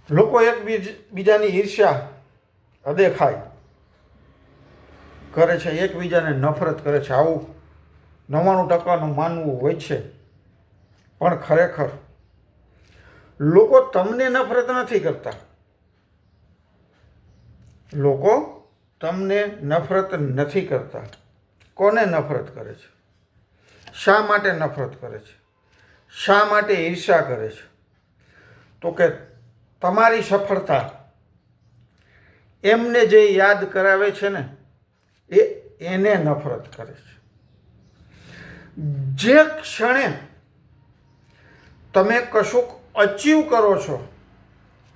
લોકો એકબીજાની ઈર્ષ્યા અદેખાય કરે છે, એકબીજાને નફરત કરે છે. આવું 99% માનવું હોય છે. પણ ખરેખર લોકો તમને નફરત નથી કરતા. લોકો તમને નફરત નથી કરતા. કોને નફરત કરે છે? શા માટે નફરત કરે છે? શા માટે ઈર્ષ્યા કરે છે? તો કે તમારી સફળતા એમને જે યાદ કરાવે છે ને એને નફરત કરે છે. જે ક્ષણે તમે કશુંક અચીવ કરો છો,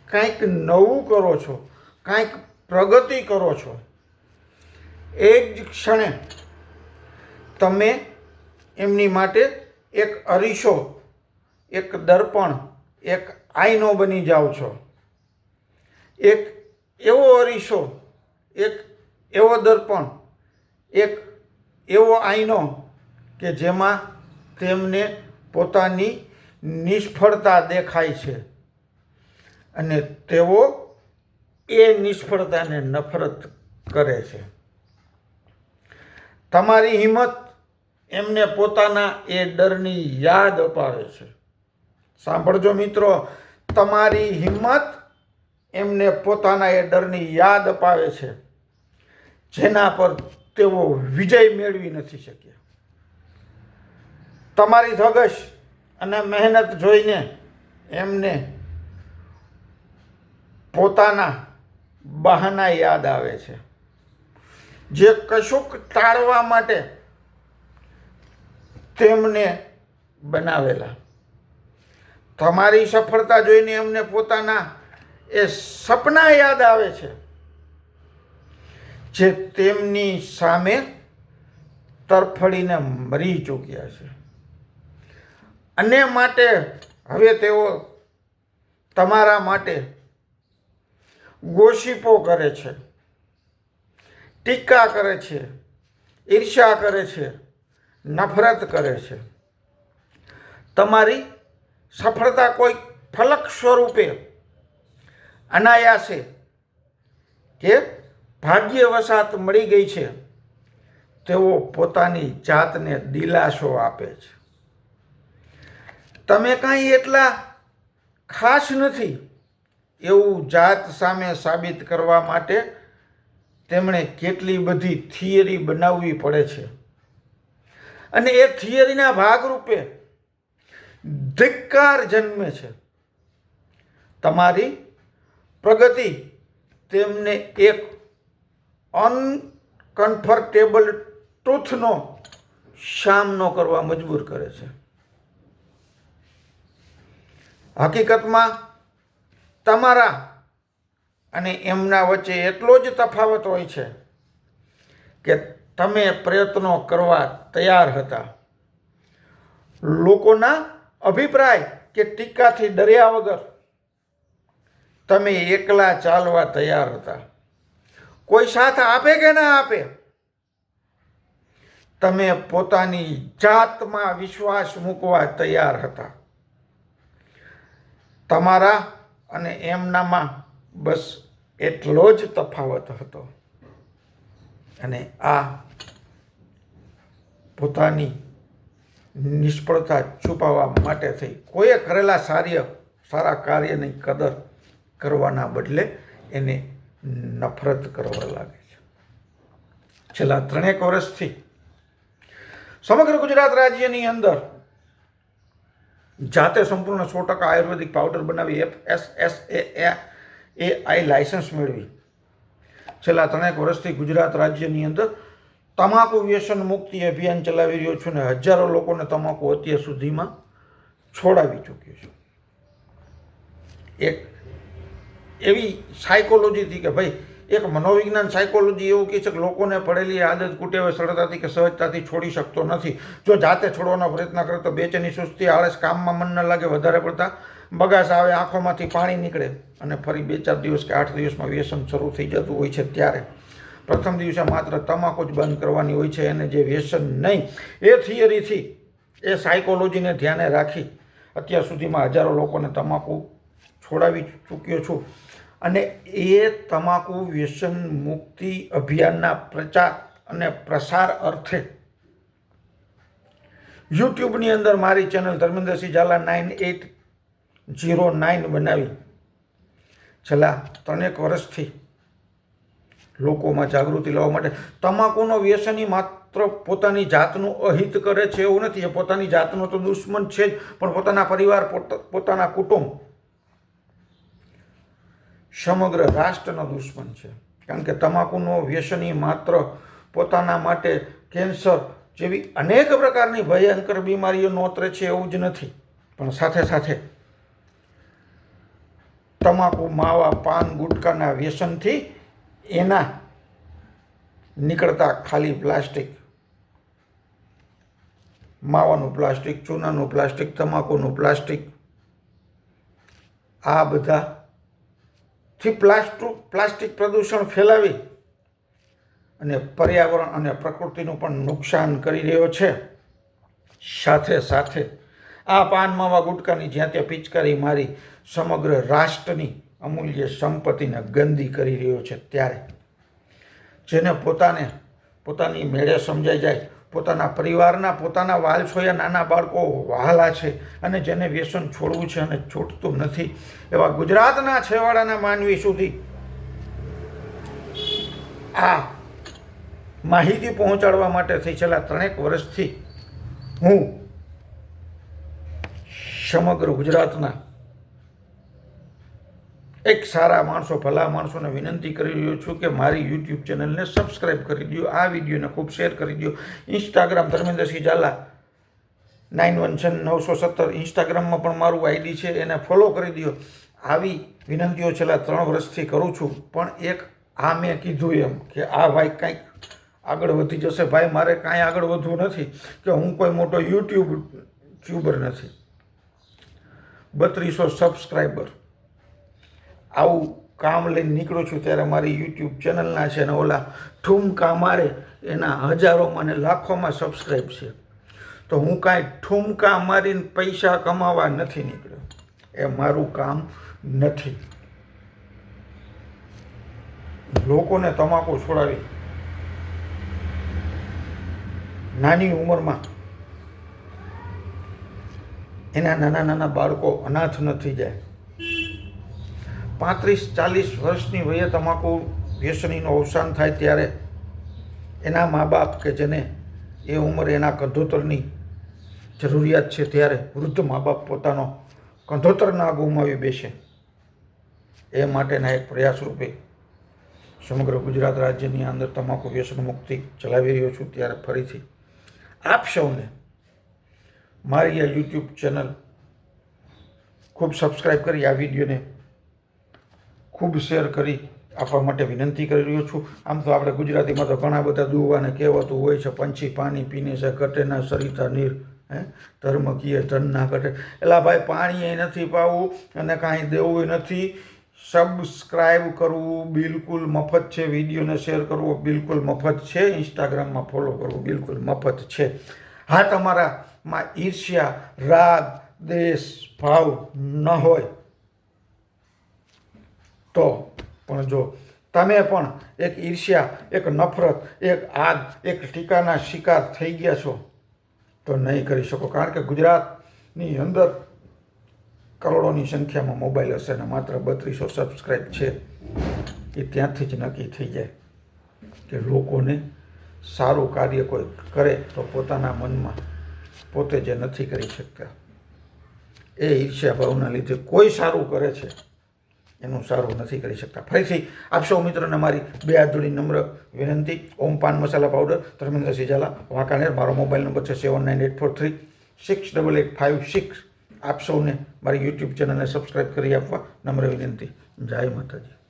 કંઈક નવું કરો છો, કંઈક પ્રગતિ કરો છો, એ જ ક્ષણે તમે એમની માટે એક અરીસો, એક દર્પણ, એક આઈનો બની જાઓ છો. એક એવો અરીસો, એક એવો દર્પણ, એક એવો આઈનો કે જેમાં તેમને પોતાની નિષ્ફળતા દેખાય છે અને તેઓ એ નિષ્ફળતાને નફરત કરે છે. તમારી હિંમત એમને પોતાના એ ડરની યાદ અપાવે છે. સાંભળજો મિત્રો, તમારી હિંમત એમને પોતાના એ ડરની યાદ અપાવે છે જેના પર તેઓ વિજય મેળવી નથી શક્યા. તમારી ધગશ અને મહેનત જોઈને એમને પોતાના બહાના યાદ આવે છે, જે કશુંક ટાળવા માટે તેમને બનાવેલા. તમારી સફળતા જોઈને એમને પોતાના એ સપના યાદ આવે છે જે તેમની સામે તરફડીને મરી ચૂક્યા છે. અને માટે હવે તેઓ તમારા માટે ગોશિપો કરે છે, ટીકા કરે છે, ઈર્ષ્યા કરે છે, નફરત કરે છે. તમારી સફળતા કોઈ ફલક સ્વરૂપે અનાયાસે કે ભાગ્યવશાત મળી ગઈ છે તેઓ પોતાની જાતને દિલાસો આપે છે. તમે કાંઈ એટલા ખાસ નથી એવું જાત સામે સાબિત કરવા માટે તેમણે કેટલી બધી થિયરી બનાવવી પડે છે અને એ થિયરીના ભાગરૂપે ધિક્કાર જન્મે છે. તમારી પ્રગતિ તેમને એક અનકમ્ફર્ટેબલ ટ્રુથનો સામનો કરવા મજબૂર કરે છે. હકીકતમાં તમારા અને એમના વચ્ચે એટલો જ તફાવત હોય છે કે તમે પ્રયત્નો કરવા તૈયાર હતા. લોકોના અભિપ્રાય કે ટીકાથી ડર્યા વગર તમે એકલા ચાલવા તૈયાર હતા. કોઈ સાથ આપે કે ના આપે, તમે પોતાની જાતમાં વિશ્વાસ મૂકવા તૈયાર હતા. તમારા અને એમનામાં બસ એટલો જ તફાવત હતો. અને આ પોતાની નિષ્ફળતા છુપાવવા માટે થઈ કોઈએ કરેલા સારા કાર્યની કદર કરવાના બદલે એને નફરત કરવા લાગે છે. છેલ્લા 3 વર્ષથી સમગ્ર ગુજરાત રાજ્યની અંદર જાતે સંપૂર્ણ 100% આયુર્વેદિક પાવડર બનાવી FSSAI લાયસન્સ મેળવી છેલ્લા 3 વર્ષથી ગુજરાત રાજ્યની અંદર તમાકુ વ્યસન મુક્તિ અભિયાન ચલાવી રહ્યો છું ને હજારો લોકોને તમાકુ અત્યાર સુધીમાં છોડાવી ચૂક્યો છું. એક એવી સાયકોલોજીથી કે ભાઈ એક મનોવિજ્ઞાન સાયકોલોજી એવું કહે છે કે લોકોને પડેલી આદત કુટેવ સરળતાથી કે સહજતાથી છોડી શકતો નથી. જો જાતે છોડવાનો પ્રયત્ન કરે તો બેચેની, સુસ્તી, આળસ, કામમાં મન ન લાગે, વધારે પડતા બગાસ આવે, આંખોમાંથી પાણી નીકળે અને ફરી 2-4 દિવસ કે 8 દિવસમાં વ્યસન શરૂ થઈ જતું હોય છે. ત્યારે પ્રથમ દિવસે માત્ર તમાકુ જ બંધ કરવાની હોય છે એને જે વ્યસન નહીં. એ થિયરીથી, એ સાયકોલોજીને ધ્યાને રાખી અત્યાર સુધીમાં હજારો લોકોને તમાકુ છોડાવી ચૂક્યો છું અને એ તમાકુ વ્યસન મુક્તિ અભિયાનના પ્રચાર અને પ્રસાર અર્થે યુટ્યુબની અંદર મારી ચેનલ ધર્મેન્દ્રસિંહ ઝાલા 9809 બનાવી છેલ્લા 3 વર્ષથી લોકોમાં જાગૃતિ લાવવા માટે. તમાકુનો વ્યસની માત્ર પોતાની જાતનું અહિત કરે છે એવું નથી, એ પોતાની જાતનો તો દુશ્મન છે જ, પણ પોતાના પરિવાર, પોતાના કુટુંબ, સમગ્ર રાષ્ટ્રનો દુશ્મન છે. કારણ કે તમાકુનો વ્યસની માત્ર પોતાના માટે કેન્સર જેવી અનેક પ્રકારની ભયંકર બીમારીઓ નોતરે છે એવું જ નથી, પણ સાથે સાથે તમાકુ, માવા, પાન, ગુટકાના વ્યસનથી એના નીકળતા ખાલી પ્લાસ્ટિક, માવાનું પ્લાસ્ટિક, ચૂનાનું પ્લાસ્ટિક, તમાકુનું પ્લાસ્ટિક, આ બધાથી પ્લાસ્ટિક પ્રદૂષણ ફેલાવી અને પર્યાવરણ અને પ્રકૃતિનું પણ નુકસાન કરી રહ્યો છે. સાથે સાથે આ પાન, માવા, ગુટકાની જ્યાં ત્યાં પિચકારી મારી સમગ્ર રાષ્ટ્રની અમૂલ્ય સંપત્તિને ગંદી કરી રહ્યો છે. ત્યારે જેને પોતાની મેળે સમજાઈ જાય, પોતાના પરિવારના, પોતાના વાલછોયા નાના બાળકો વહાલા છે અને જેને વ્યસન છોડવું છે અને છૂટતું નથી, એવા ગુજરાતના છેવાડાના માનવી સુધી આ માહિતી પહોંચાડવા માટે થઈ છેલ્લા 3 વર્ષથી હું સમગ્ર ગુજરાતના એક સારા માણસો, ભલા માણસોને વિનંતી કરી રહ્યો છું કે મારી યુટ્યુબ ચેનલને સબસ્ક્રાઈબ કરી દો, આ વિડીયોને ખૂબ શેર કરી દો. ઇન્સ્ટાગ્રામ ધર્મેન્દ્રસિંહ ઝાલા 916917 ઇન્સ્ટાગ્રામમાં પણ મારું આઈડી છે, એને ફોલો કરી દો. આવી વિનંતીઓ છેલ્લા 3 વર્ષથી કરું છું, પણ એક આ મેં કીધું એમ કે આ ભાઈ કંઈક આગળ વધી જશે. ભાઈ, મારે કાંઈ આગળ વધવું નથી કે હું કોઈ મોટો યુટ્યુબર નથી. 3200 સબસ્ક્રાઈબર, આવું કામ લઈને નીકળું છું ત્યારે મારી યુટ્યુબ ચેનલના છે, અને ઓલા ઠુમકા મારે એના હજારોમાં ને લાખોમાં સબસ્ક્રાઈબ છે. તો હું કાંઈ ઠુમકા મારીને પૈસા કમાવા નથી નીકળ્યો, એ મારું કામ નથી. લોકોને તમાકુ છોડાવી નાની ઉંમરમાં એના નાના બાળકો અનાથ ન થઈ જાય. 35-40 વર્ષની વયે તમાકુ વ્યસનીનું અવસાન થાય ત્યારે એના મા બાપ કે જેને એ ઉંમરે એના કંધોતરની જરૂરિયાત છે, ત્યારે વૃદ્ધ મા બાપ પોતાનો કંધોતર ના ગુમાવી બેસે, એ માટેના એક પ્રયાસ રૂપે સમગ્ર ગુજરાત રાજ્યની અંદર તમાકુ વ્યસન મુક્તિ ચલાવી રહ્યો છું. ત્યારે ફરીથી આપ સૌને મારી આ યુટ્યુબ ચેનલ ખૂબ સબસ્ક્રાઈબ કરી, આ વિડીયોને ખૂબ શેર કરી આપવા માટે વિનંતી કરી રહ્યો છું. આમ તો આપણે ગુજરાતીમાં તો ઘણા બધા દુવાને કહેવાતું હોય છે, પંછી પાણી પીને છે ઘટે ના સરિતા નીર, ધર્મ કીએ ધન ના ઘટે. એલા ભાઈ, પાણી એ નથી પાવું અને કાંઈ દેવું નથી. સબસ્ક્રાઈબ કરવું બિલકુલ મફત છે, વિડીયોને શેર કરવો બિલકુલ મફત છે, ઇન્સ્ટાગ્રામમાં ફોલો કરવું બિલકુલ મફત છે. હા, તમારામાં ઈર્ષ્યા, રાગ, દેશ ભાવ ન હોય તો પણ જો તમે પણ એક ઈર્ષ્યા, એક નફરત, એક આગ, એક ટીકાના શિકાર થઈ ગયા છો તો નહીં કરી શકો. કારણ કે ગુજરાતની અંદર કરોડોની સંખ્યામાં મોબાઈલ હશે અને માત્ર 3200 સબસ્ક્રાઈબ છે. એ ત્યાંથી જ નક્કી થઈ જાય કે લોકોને સારું કાર્ય કોઈ કરે તો પોતાના મનમાં પોતે જે નથી કરી શકતા, એ ઈર્ષ્યા ભાવના લીધે કોઈ સારું કરે છે એનું સારું નથી કરી શકતા. ફરીથી આપ સૌ મિત્રોને મારી 2 હાથ જોડી નમ્ર વિનંતી. ઓમ પાન મસાલા પાવડર, ધર્મેન્દ્રસિંહ ઝાલા, વાંકાનેર. મારો મોબાઈલ નંબર છે 7984368856. આપ સૌને મારી યુટ્યુબ ચેનલને સબસ્ક્રાઈબ કરી આપવા નમ્ર વિનંતી. જય માતાજી.